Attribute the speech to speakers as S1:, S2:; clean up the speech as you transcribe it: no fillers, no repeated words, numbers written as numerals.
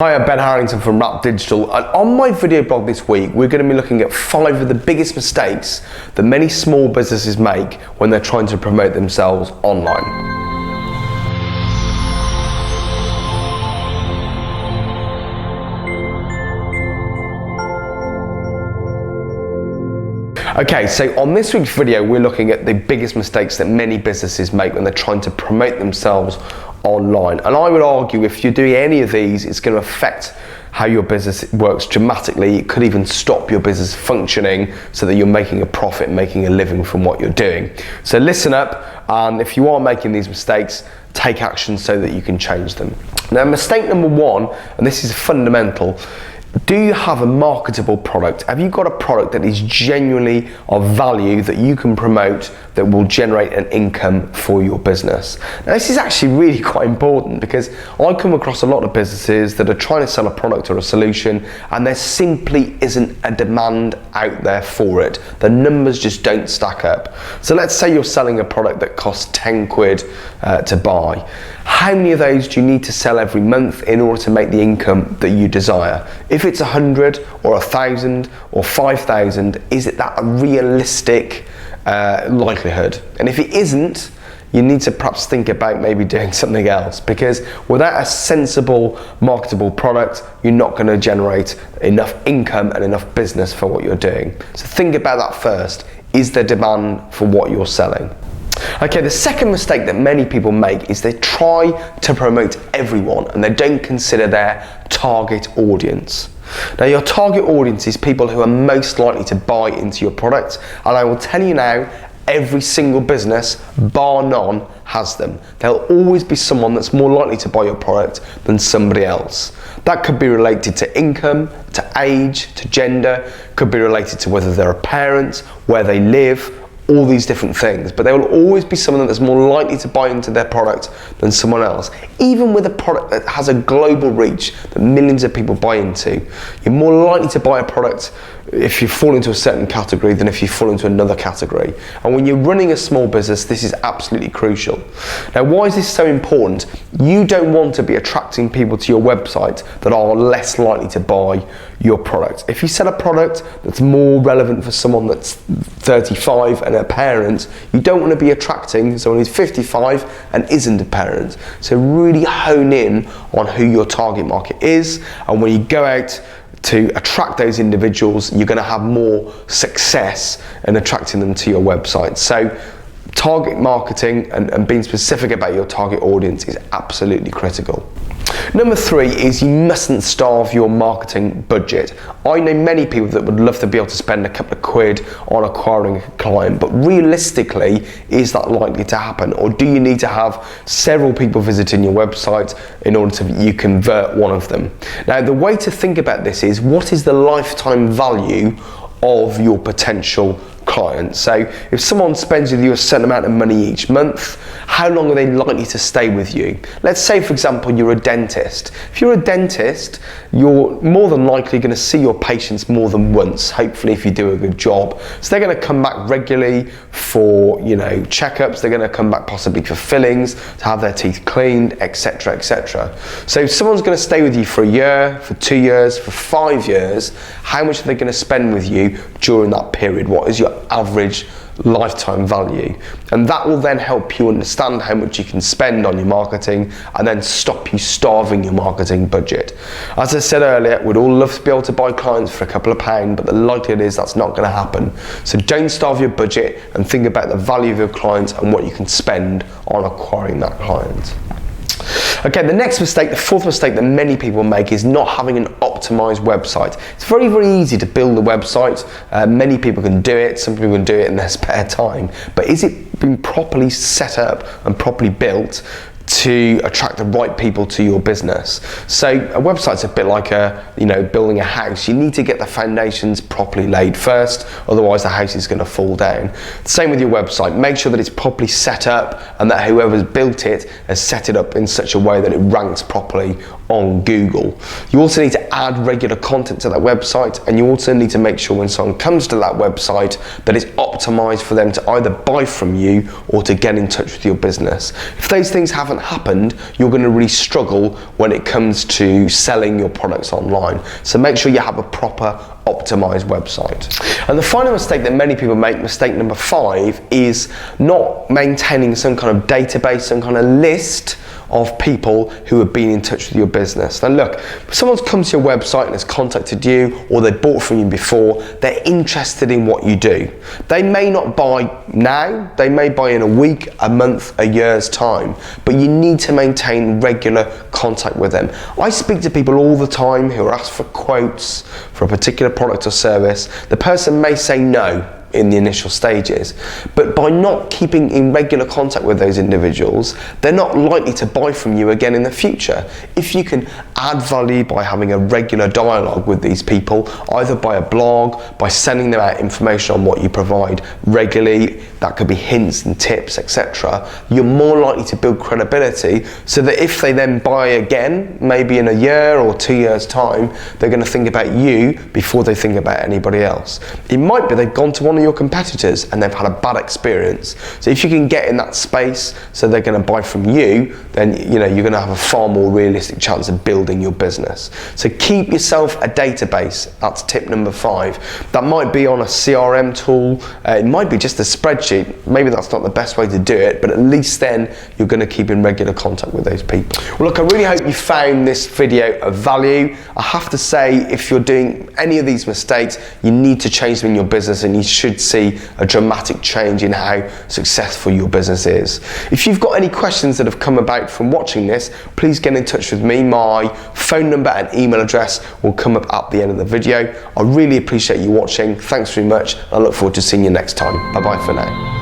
S1: Hi, I'm Ben Harrington from Rap Digital, and on my video blog this week we're going to be looking at 5 of the biggest mistakes that many small businesses make when they're trying to promote themselves online. Okay, so on this week's video we're looking at the biggest mistakes that many businesses make when they're trying to promote themselves online. And I would argue if you're doing any of these, it's going to affect how your business works dramatically. It could even stop your business functioning so that you're making a profit, making a living from what you're doing. So listen up, and if you are making these mistakes, take action so that you can change them. Now, mistake number 1, and this is fundamental: do you have a marketable product? Have you got a product that is genuinely of value that you can promote that will generate an income for your business? Now, this is actually really quite important because I come across a lot of businesses that are trying to sell a product or a solution and there simply isn't a demand out there for it. The numbers just don't stack up. So let's say you're selling a product that costs 10 quid to buy. How many of those do you need to sell every month in order to make the income that you desire? If it's 100 or 1,000 or 5,000, is it that a realistic likelihood? And if it isn't, you need to perhaps think about maybe doing something else, because without a sensible marketable product, you're not going to generate enough income and enough business for what you're doing. So think about that first. Is there demand for what you're selling? Okay, the second mistake that many people make is they try to promote everyone and they don't consider their target audience. Now, your target audience is people who are most likely to buy into your product, and I will tell you now, every single business, bar none, has them. There'll always be someone that's more likely to buy your product than somebody else. That could be related to income, to age, to gender, could be related to whether they're a parent, where they live, all these different things, but there will always be someone that's more likely to buy into their product than someone else. Even with a product that has a global reach that millions of people buy into, you're more likely to buy a product if you fall into a certain category than if you fall into another category. And when you're running a small business, this is absolutely crucial. Now, why is this so important? You don't want to be attracting people to your website that are less likely to buy your product. If you sell a product that's more relevant for someone that's 35 and a parent, you don't want to be attracting someone who's 55 and isn't a parent. So really hone in on who your target market is, and when you go out to attract those individuals, you're going to have more success in attracting them to your website. So target marketing and being specific about your target audience is absolutely critical. Number 3 is you mustn't starve your marketing budget. I know many people that would love to be able to spend a couple of quid on acquiring a client, but realistically, is that likely to happen? Or do you need to have several people visiting your website in order to you convert one of them? Now, the way to think about this is, what is the lifetime value of your potential client? So if someone spends with you a certain amount of money each month, how long are they likely to stay with you? Let's say, for example, you're a dentist. If you're a dentist, you're more than likely going to see your patients more than once, hopefully, if you do a good job. So they're going to come back regularly for, checkups. They're going to come back possibly for fillings, to have their teeth cleaned, etc., etc. So if someone's going to stay with you for a year, for 2 years, for 5 years, how much are they going to spend with you during that period? What is your average lifetime value? And that will then help you understand how much you can spend on your marketing and then stop you starving your marketing budget. As I said earlier, we'd all love to be able to buy clients for a couple of pounds, but the likelihood is that's not going to happen. So don't starve your budget and think about the value of your clients and what you can spend on acquiring that client. Okay, the next mistake, the 4th mistake that many people make, is not having an optimized website. It's very, very easy to build a website. Many people can do it. Some people can do it in their spare time. But is it being properly set up and properly built to attract the right people to your business? So a website's a bit like building a house. You need to get the foundations properly laid first, otherwise the house is going to fall down. Same with your website. Make sure that it's properly set up and that whoever's built it has set it up in such a way that it ranks properly on Google. You also need to add regular content to that website, and you also need to make sure when someone comes to that website that it's optimized for them to either buy from you or to get in touch with your business. If those things haven't hasn't happened, you're going to really struggle when it comes to selling your products online. So make sure you have a proper optimized website. And the final mistake that many people make, mistake number 5, is not maintaining some kind of database, some kind of list of people who have been in touch with your business. Now look, if someone's come to your website and has contacted you, or they bought from you before, they're interested in what you do. They may not buy now, they may buy in a week, a month, a year's time, but you need to maintain regular contact with them. I speak to people all the time who are asked for quotes for a particular product or service. The person may say no in the initial stages, but by not keeping in regular contact with those individuals, they're not likely to buy from you again in the future. If you can add value by having a regular dialogue with these people, either by a blog, by sending them out information on what you provide regularly, that could be hints and tips, etc., you're more likely to build credibility, so that if they then buy again, maybe in a year or 2 years' time, they're going to think about you before they think about anybody else. It might be they've gone to one of your competitors and they've had a bad experience. So if you can get in that space so they're going to buy from you, then you're going to have a far more realistic chance of building your business. So keep yourself a database. That's tip number 5. That might be on a CRM tool, it might be just a spreadsheet. Maybe that's not the best way to do it, but at least then you're going to keep in regular contact with those people. Well look, I really hope you found this video of value. I have to say, if you're doing any of these mistakes, you need to change them in your business, and you should see a dramatic change in how successful your business is. If you've got any questions that have come about from watching this, please get in touch with me. My phone number and email address will come up at the end of the video. I really appreciate you watching. Thanks very much. I look forward to seeing you next time. Bye bye for now.